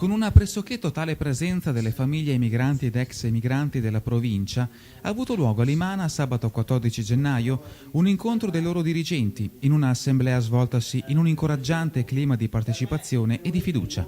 Con una pressoché totale presenza delle famiglie emigranti ed ex emigranti della provincia, ha avuto luogo a Limana sabato 14 gennaio un incontro dei loro dirigenti in un'assemblea svoltasi in un incoraggiante clima di partecipazione e di fiducia.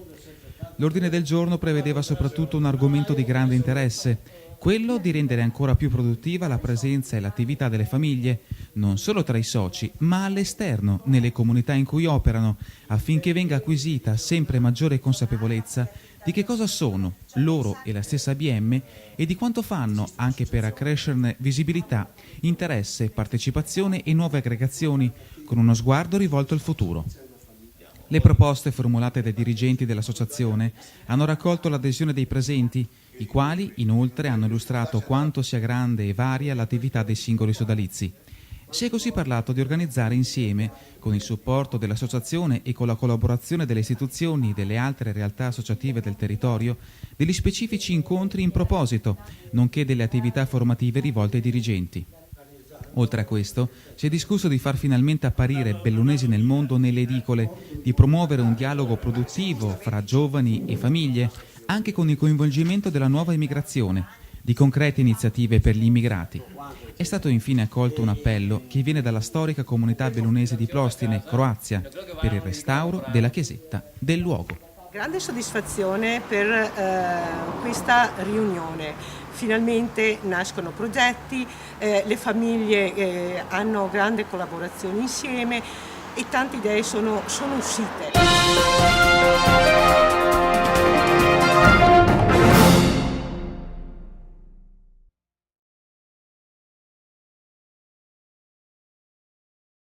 L'ordine del giorno prevedeva soprattutto un argomento di grande interesse, quello di rendere ancora più produttiva la presenza e l'attività delle famiglie, non solo tra i soci, ma all'esterno, nelle comunità in cui operano, affinché venga acquisita sempre maggiore consapevolezza di che cosa sono loro e la stessa ABM e di quanto fanno anche per accrescerne visibilità, interesse, partecipazione e nuove aggregazioni, con uno sguardo rivolto al futuro. Le proposte formulate dai dirigenti dell'associazione hanno raccolto l'adesione dei presenti, i quali inoltre hanno illustrato quanto sia grande e varia l'attività dei singoli sodalizi. Si è così parlato di organizzare insieme, con il supporto dell'associazione e con la collaborazione delle istituzioni e delle altre realtà associative del territorio, degli specifici incontri in proposito, nonché delle attività formative rivolte ai dirigenti. Oltre a questo, si è discusso di far finalmente apparire Bellunesi nel mondo nelle edicole, di promuovere un dialogo produttivo fra giovani e famiglie, anche con il coinvolgimento della nuova immigrazione, di concrete iniziative per gli immigrati. È stato infine accolto un appello che viene dalla storica comunità bellunese di Plostine, Croazia, per il restauro della chiesetta del luogo. Grande soddisfazione per questa riunione. Finalmente nascono progetti, le famiglie hanno grande collaborazione insieme e tante idee sono uscite.